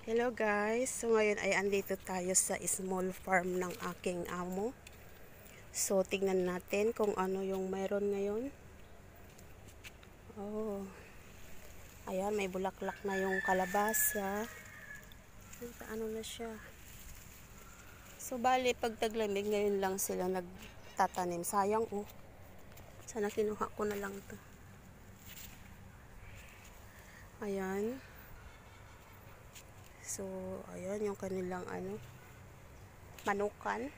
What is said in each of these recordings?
Hello guys, so ngayon ay andito tayo sa small farm ng aking amo. So tingnan natin kung ano yung mayroon ngayon. Oh, ayan, may bulaklak na yung kalabasa. Ano na siya. So bali pag taglamig ngayon lang sila nagtatanim. Sayang oh, sana kinuha ko na lang to. Ayan. So ayan yung kanilang manukan.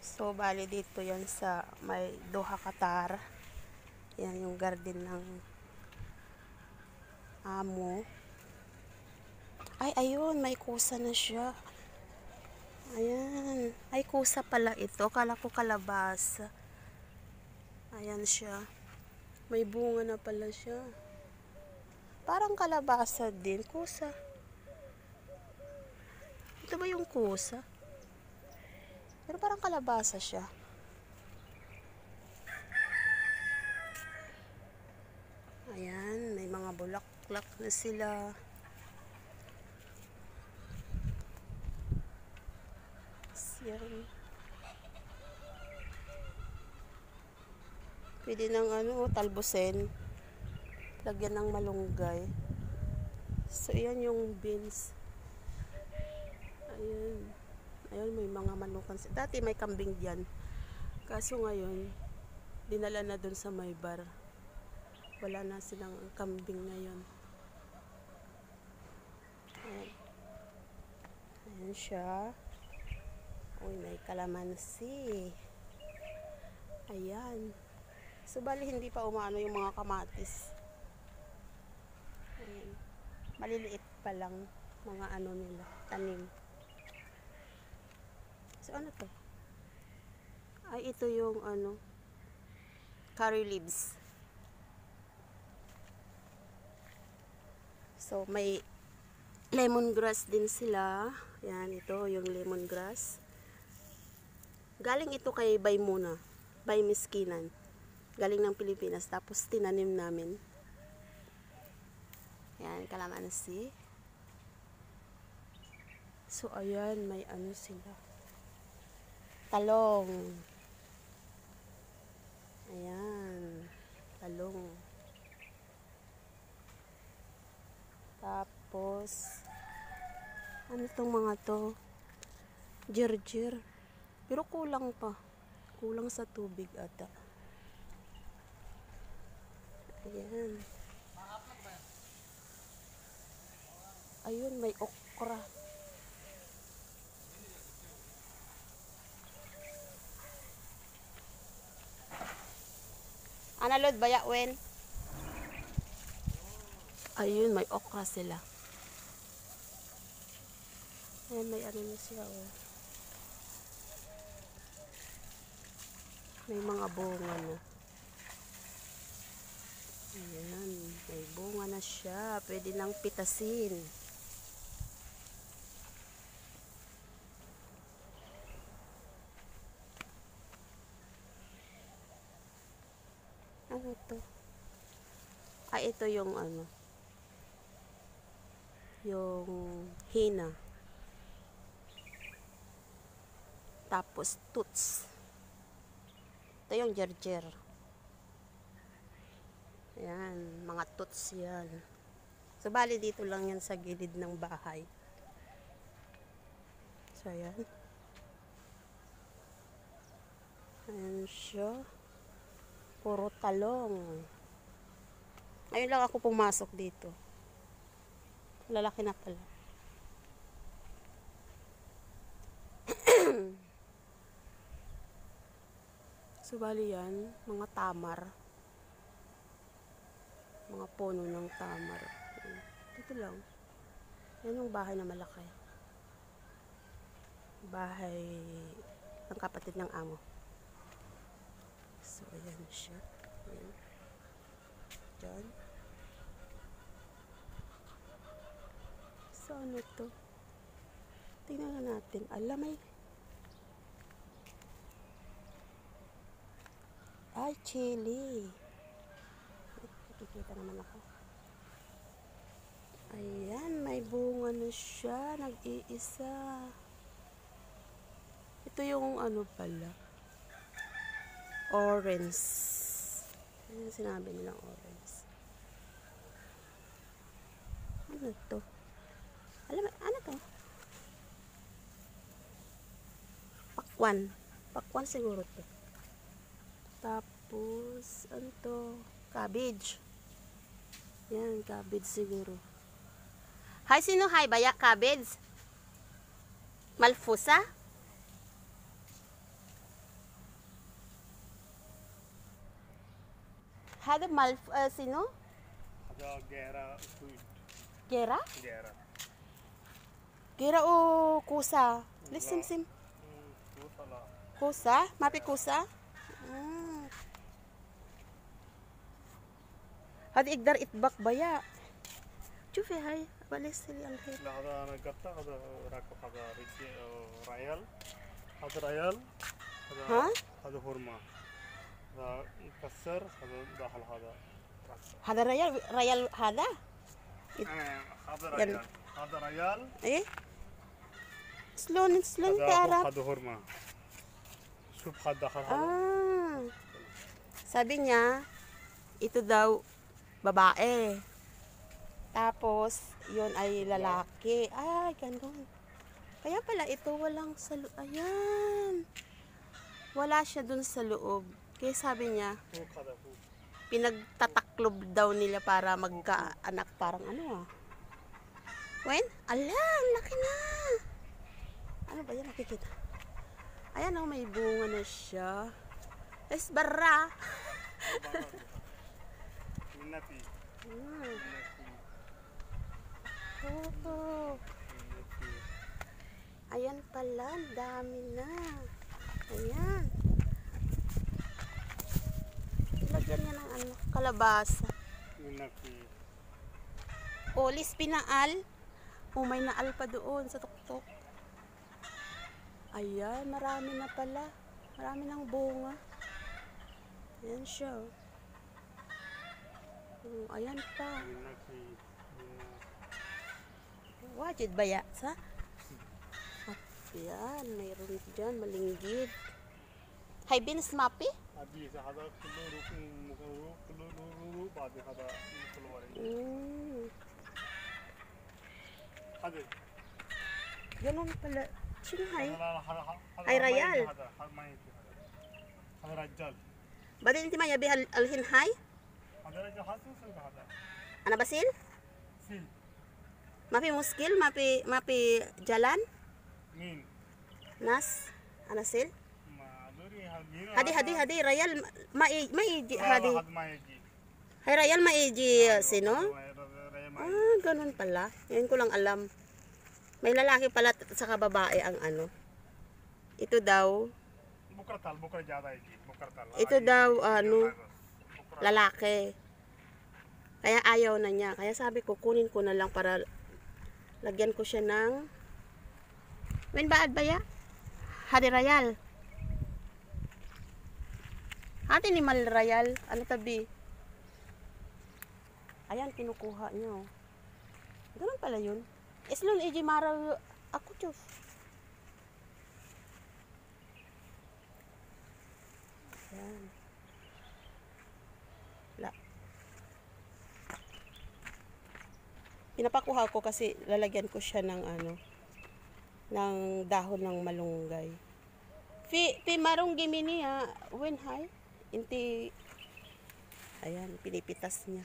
So, bali dito yan sa may Doha, Qatar. Yan yung garden ng amo. Ay, ayun, may kusa na siya. Ayan. Ay, kusa pala ito. Akala ko kalabasa. Ayan siya. May bunga na pala siya. Parang kalabasa din. Kusa. Ito ba yung kusa? Pero parang kalabasa siya. Ayan, may mga bulaklak na sila. Yan. Pwede ng talbusin. Lagyan ng malunggay. So, yan yung beans. Ayan. Ayan, may mga manukan. Dati may kambing dyan. Kaso ngayon, dinala na dun sa may bar. Wala na silang kambing ngayon. Ayan. Ayan siya. Uy, may kalamansi. Ayan. So, bali hindi pa umaano yung mga kamatis. Ayan. Maliliit pa lang mga nila, tanim. So, ano to? Ay, ito yung curry leaves. So, may lemongrass din sila. Yan, ito yung lemongrass. Galing ito kay Bay Muna. Bay Miskinan. Galing ng Pilipinas. Tapos, tinanim namin. Yan, kalamansi. So, ayan, may sila. Talong. Ayan. Talong. Tapos, ano itong mga to? Jirjir. Pero kulang pa. Kulang sa tubig ata. Ayan. Ayun, may okra. Analod baya wen? Ayun, may okra sila. Ayan, may na siya. Oh. May mga bunga na. Ayan, may bunga na siya. Pwede nang pitasin. Ano to? Ay, ito yung yung hina. Tapos toots. Ito yung jerjer. Ayan, mga toots yan. So, bali dito lang yan sa gilid ng bahay. So, ayan. Ayan siya. Puro talong. Ayun lang ako pumasok dito. Lalaki na pala. So, bali yan, mga tamar. Mga puno ng tamar. Dito lang. Yan yung bahay na malaki. Bahay ng kapatid ng amo. So, ayan siya. Ayan. Diyan. So, ano to? Tingnan natin. Alam, ay, chili. Nakikita naman ako. Ayan, may bunga. lang siya, nag-iisa. Ito yung ano pala, orange. Ano yung sinabi nilang orange? Ano to? Alam mo, ano to? Pakwan. Pakwan siguro to. Tapos, ano to? Cabbage. Yan, cabbage siguro. Hi, sino hi? Baya, cabbage? Malfusa? Hada sino? هذا gera sweet. Gera? Gera. Gera o kusa? Listen, sim. Kusala. Kusa? Mapi kusa? Hadi igdar itbak baya. شوفي هاي بلس لي الخير. لا هذا أنا قطع هذا راكو هذا ريال. هذا ريال. ها؟ هذا هرمة. هذا مكسر هذا داخل هذا. هذا ريال هذا؟ هذا ريال. هذا ريال. ايه؟ سلون تعرف؟ هذا هرمة. شوف هذا داخل هذا. Sabi niya, ito daw babae. Tapos, yun ay lalaki. Ay, ganun. Kaya pala ito walang sa loob. Ayan. Wala siya dun sa loob. Kaya sabi niya, pinagtataklob daw nila para magkaanak. Parang ano ah. When? Alam, laki na. Ano ba yan? Nakikita. Ayan oh, may bunga na siya. Es barra. Minati. Oh. Ayan pala, dami na. Ayan. Lagyan niya ng ano, kalabasa. Minati. Olis pinaal. Oh, may naal pa doon sa tuktok. Ayan, marami na pala. Marami ng bunga. Ayan siya. Oh, ayan pa. Minati. Wajid ba ya? Sa? Ayan, mayroon dyan, malinggid. Hay beans mapi? أبي هذا كله كله بعد هذا كله وري. هذا. Ganun pala. Sino hay? هاي ريال. هذا رجال. Badin inti maya bihal alhin hay? هذا رجال حاسس هذا. Ana basil? سيل. Mapi muskil, mapi jalan? مين؟ Nas? Anasil? ما أدري Hadi Rayal maiji hadi. هذا ما يجي. Hay Rayal maiji sino? Ganun pala. Yan ko lang alam. May lalaki pala sa babae ang ano. Ito daw. بكرة ज़्यादा يجي. Ito daw ano, lalaki. Kaya ayaw na niya. Kaya sabi ko kunin ko na lang para lagyan ko siya ng Wen baad ba ya? Hadi Rayal. Hati ni Mal Rayal. Ano tabi? Ayan, kinukuha niya. Ganun pala yun. Islon iji maral ako chuf. Ayan. Pinapakuha ko kasi lalagyan ko siya ng ano, ng dahon ng malunggay. Pi marong gimini ha, when hay? Inti, ayan, pinipitas niya.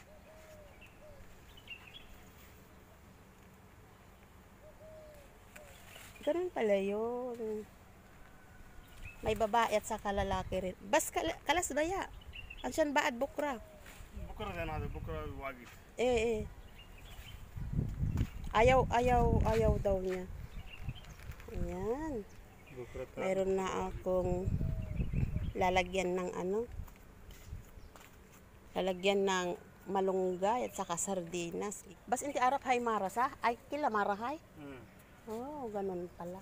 Ganun pala yun. May babae at saka lalaki rin. Bas kalas baya. Ansyan baad bukra. بكرة ده هذا بكرة واقف. Eh. Ayaw daw niya. Ayan. Mayroon na akong lalagyan ng ano. Lalagyan ng malunggay at saka sardinas. Bas inti arap hay maras ha? Ay kila mara hay? Oh, ganun pala.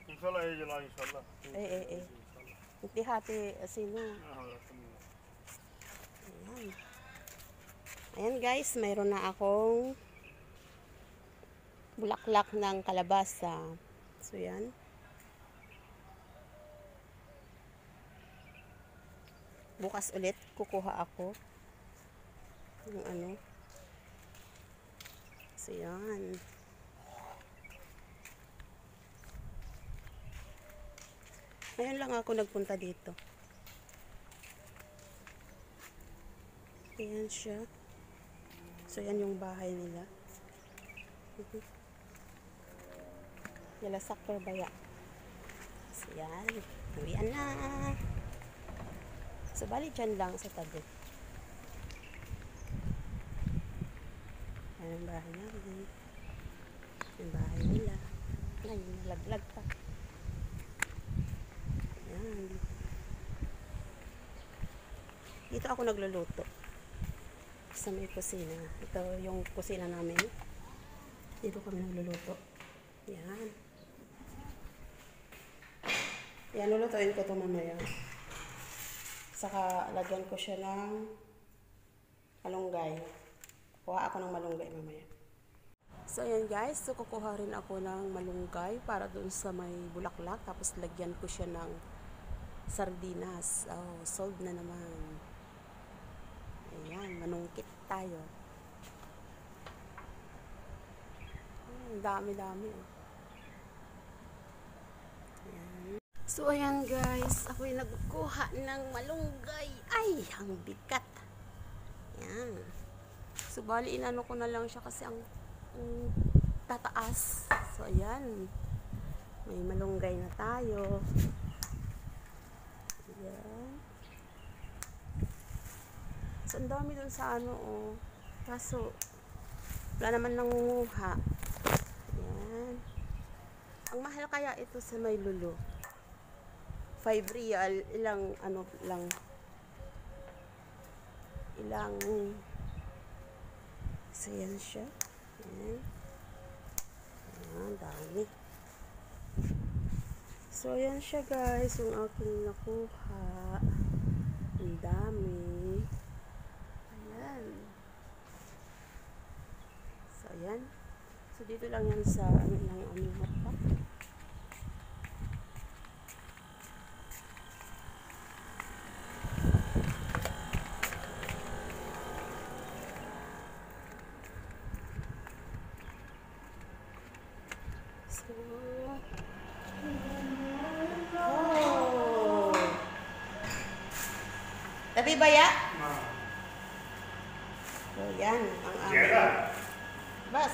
Inshallah yajla inshallah. Eh. Inti hati sino? Ayan guys, mayroon na akong bulaklak ng kalabasa. So, yan. Bukas ulit, kukuha ako ng ano. So, yan. Ngayon lang ako nagpunta dito. Ayan siya. So, yan yung bahay nila. Yalasak Perbaya. So, yan. Uwian na. So, bali dyan lang sa tabi. Ayan ang bahay namin. Yung bahay nila. Ngayon, nalaglag pa. Ayan. Dito ako nagluluto. Sa may kusina. Ito yung kusina namin. Dito kami nagluluto. Yan. Yan, lulutuin ko ito mamaya. Saka, lagyan ko siya ng malunggay. Kuha ako ng malunggay mamaya. So, ayan guys. So, kukuha rin ako ng malunggay para doon sa may bulaklak. Tapos, lagyan ko siya ng sardinas. Oh, sold na naman. Ayan, manungkit tayo. Ang dami-dami. Ayan. So, ayan guys. Ako'y nagkuha ng malunggay. Ay, ang bigat. Ayan. So, bali, inano ko na lang siya kasi ang tataas. So, ayan. May malunggay na tayo. Ayan. So, ang dami dun sa ano, oh. Kaso, wala naman nangunguha. Ayan. Ang mahal kaya ito sa may lulo. 5 real. Ilang, ano lang. Ilang. So, yan siya. Ayan. Ayan, dami. So, ayan siya guys. Yung aking nakuha. Ang dami. So, ayan. So, dito lang yan sa ano lang ang aming hotpot. So, oh! Tabi baya? So, yan ang aming. Bas.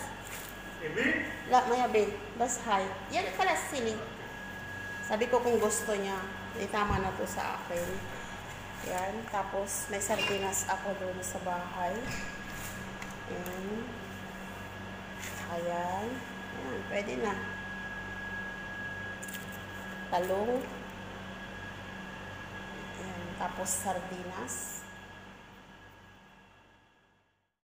Ibi? La, maya bin. Bas high. Yan pala sili. Sabi ko kung gusto niya, tama na to sa akin. Yan. Tapos, may sardinas ako doon sa bahay. Yan. Ayan. Ayan. Pwede na. Talong. Ayan. Tapos, sardinas.